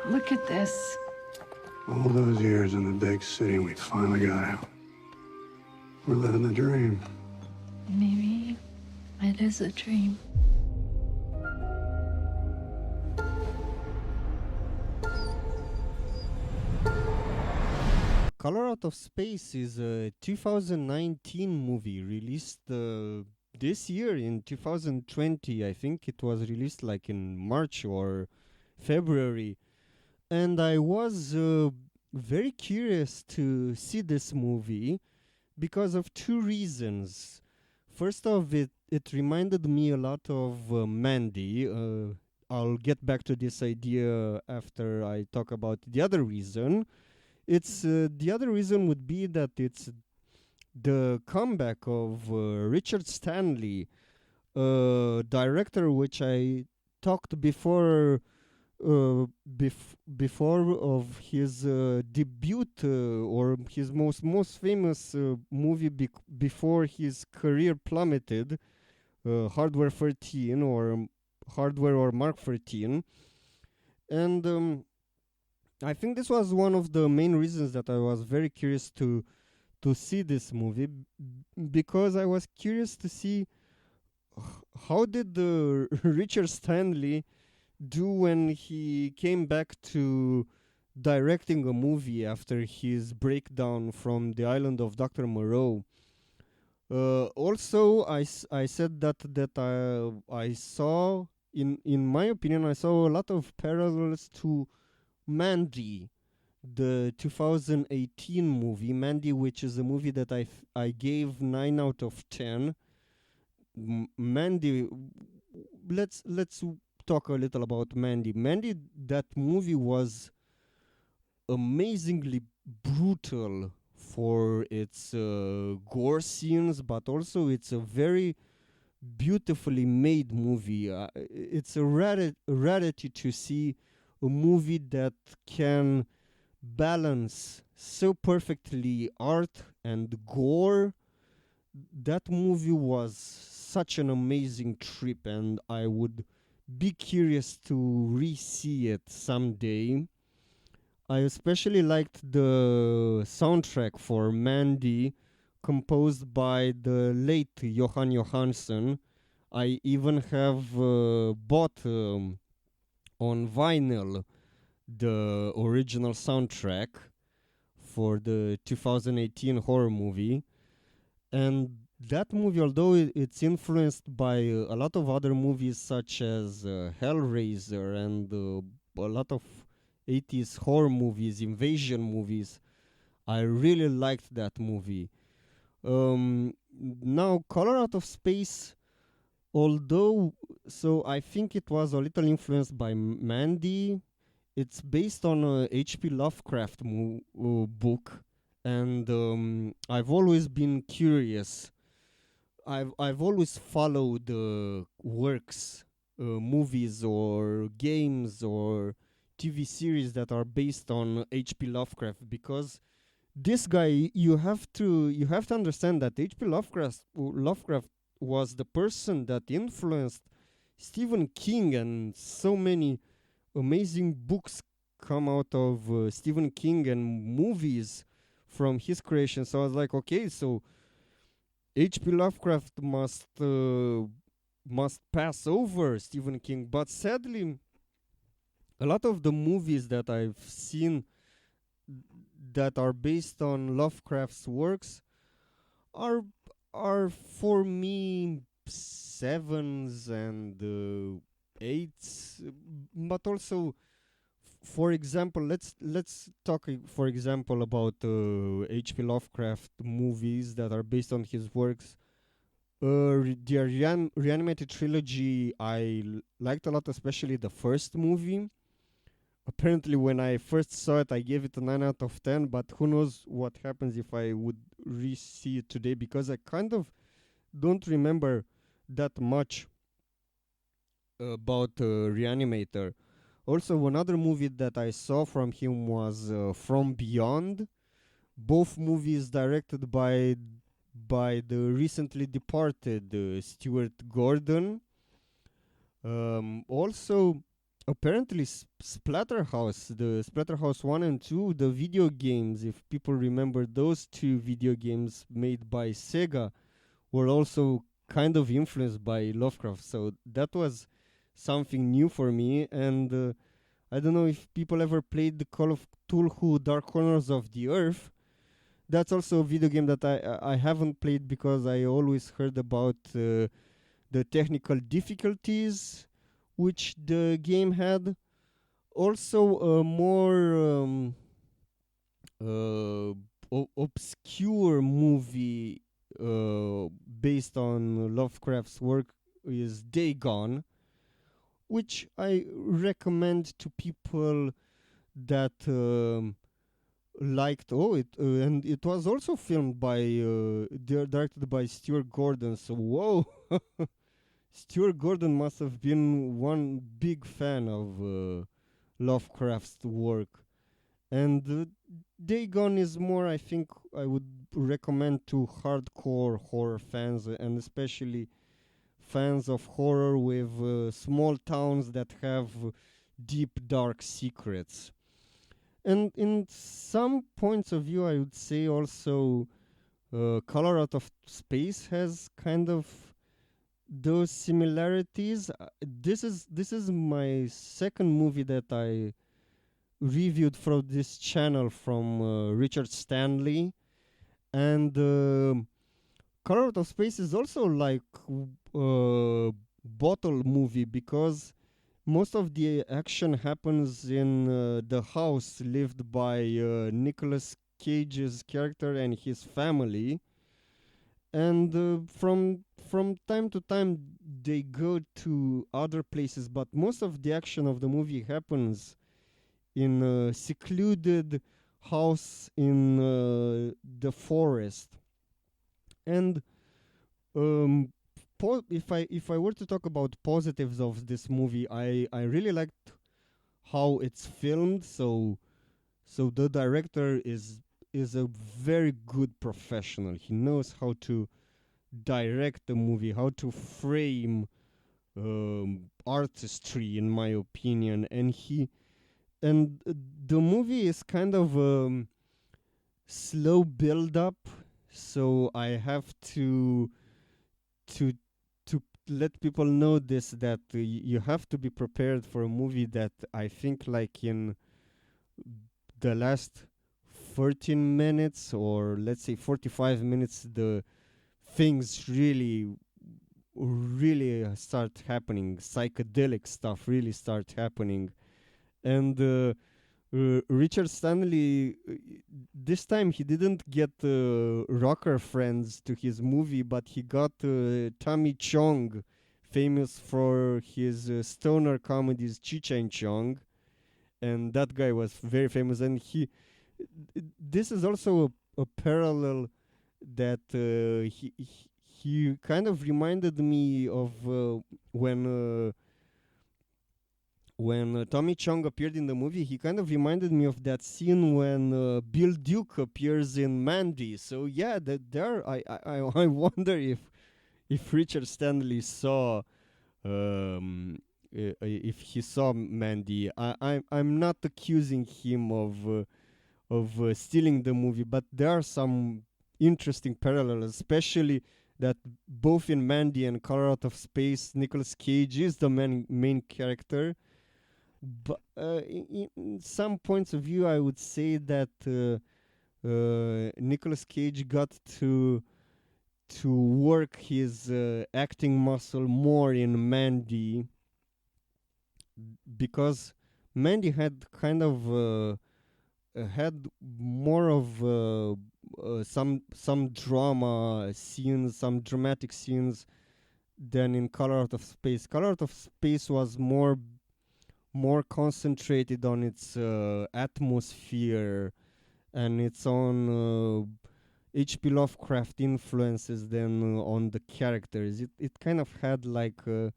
Look at this. All those years in the big city, we finally got out. We're living the dream. Maybe it is a dream. Color Out of Space is a 2019 movie released this year in 2020. I think it was released like in March or February. And I was very curious to see this movie because of two reasons. First off, it reminded me a lot of Mandy. I'll get back to this idea after I talk about the other reason. It's the other reason would be that it's the comeback of Richard Stanley, director which I talked before of his debut or his most famous movie before his career plummeted, Hardware 13 or Hardware or Mark 13, and I think this was one of the main reasons that I was very curious to see this movie, because I was curious to see how did the Richard Stanley do when he came back to directing a movie after his breakdown from the island of Dr. Moreau. Also, I said that I saw, in my opinion, I saw a lot of parallels to Mandy, the 2018 movie, Mandy, which is a movie that I gave 9 out of 10. Mandy, let's talk a little about Mandy. Mandy, that movie was amazingly brutal for its gore scenes, but also it's a very beautifully made movie. It's a rarity to see a movie that can balance so perfectly art and gore. That movie was such an amazing trip, and I would be curious to re-see it someday. I especially liked the soundtrack for Mandy, composed by the late Johan Johansson. I even have bought on vinyl the original soundtrack for the 2018 horror movie. And that movie, although it's influenced by a lot of other movies such as Hellraiser and a lot of 80s horror movies, invasion movies, I really liked that movie. Now, Color Out of Space, although, so I think it was a little influenced by Mandy. It's based on a H.P. Lovecraft book, and I've always been curious. I've always followed works, movies or games or TV series that are based on H.P. Lovecraft, because this guy, you have to understand that H.P. Lovecraft was the person that influenced Stephen King, and so many amazing books come out of Stephen King and movies from his creation. So I was like, okay, so H.P. Lovecraft must pass over Stephen King. But sadly, a lot of the movies that I've seen that are based on Lovecraft's works are for me sevens and eights. But also, for example, let's talk for example about H.P. Lovecraft movies that are based on his works. The Reanimated trilogy I liked a lot, especially the first movie. Apparently, when I first saw it, I gave it a 9 out of 10, but who knows what happens if I would re-see it today, because I kind of don't remember that much about Reanimator. Also, another movie that I saw from him was From Beyond. Both movies directed by the recently departed Stuart Gordon. Also, a apparently Splatterhouse, the Splatterhouse 1 and 2, the video games, if people remember those two video games made by Sega, were also kind of influenced by Lovecraft. So that was something new for me. And I don't know if people ever played the Call of Cthulhu Dark Corners of the Earth. That's also a video game that I haven't played because I always heard about the technical difficulties which the game had. Also, a more obscure movie based on Lovecraft's work is Dagon, which I recommend to people that liked. And it was also filmed by, directed by Stuart Gordon. So whoa, Stuart Gordon must have been one big fan of Lovecraft's work. And Dagon is more, I think, I would recommend to hardcore horror fans, and especially fans of horror with small towns that have deep, dark secrets. And in some points of view, I would say also Color Out of Space has kind of those similarities. This is my second movie that I reviewed from this channel from Richard Stanley, and Color Out of Space is also like bottle movie because most of the action happens in the house lived by Nicolas Cage's character and his family, and from time to time they go to other places, but most of the action of the movie happens in a secluded house in the forest. And if I were to talk about positives of this movie, I really liked how it's filmed. So the director is a very good professional. He knows how to direct the movie, how to frame artistry, in my opinion, and the movie is kind of slow build up, so I have to let people know this, that you have to be prepared for a movie that I think like in the last 13 minutes, or let's say 45 minutes, the things really start happening. Psychedelic stuff really start happening. And Richard Stanley, this time he didn't get rocker friends to his movie, but he got Tommy Chong, famous for his stoner comedies Cheech and Chong, and that guy was very famous. And this is also a parallel that he kind of reminded me of when Tommy Chong appeared in the movie. He kind of reminded me of that scene when Bill Duke appears in Mandy. So yeah, I wonder if Richard Stanley saw if he saw Mandy. I'm not accusing him of stealing the movie, but there are some interesting parallels, especially that both in Mandy and Color Out of Space, Nicolas Cage is the main character. But in some points of view, I would say that Nicolas Cage got to work his acting muscle more in Mandy, because Mandy had kind of had more of some drama scenes, some dramatic scenes than in Color Out of Space. Color Out of Space was more concentrated on its atmosphere and its own H.P. Lovecraft influences than on the characters. It kind of had like a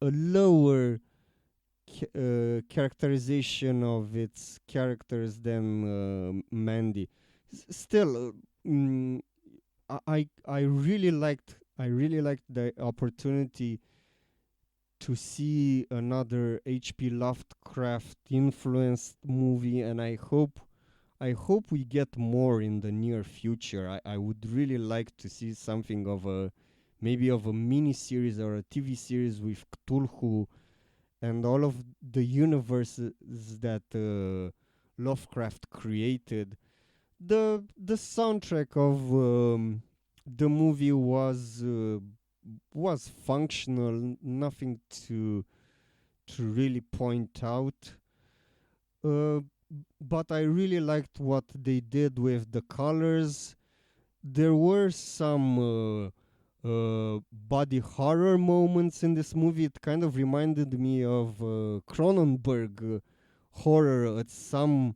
lower characterization of its characters than Mandy. Still, I really liked the opportunity to see another H.P. Lovecraft influenced movie, and I hope we get more in the near future. I would really like to see something of a maybe of a mini series or a TV series with Cthulhu and all of the universes that Lovecraft created. The soundtrack of the movie was functional, nothing to really point out. Uh, but I really liked what they did with the colors. There were some body horror moments in this movie. It kind of reminded me of Cronenberg horror at some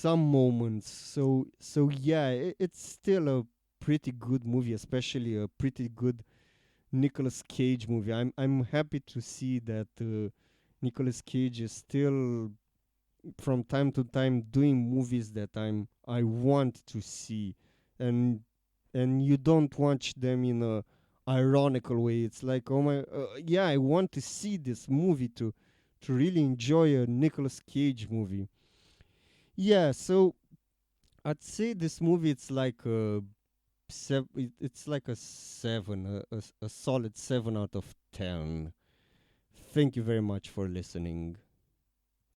moments. So yeah, it's still a pretty good movie, especially a pretty good Nicolas Cage movie. I'm happy to see that Nicolas Cage is still from time to time doing movies that I want to see, and you don't watch them in a ironical way. It's like, oh my, yeah, I want to see this movie to really enjoy a Nicolas Cage movie. Yeah, so I'd say this movie it's like a it's like a 7, a solid 7 out of 10. Thank you very much for listening.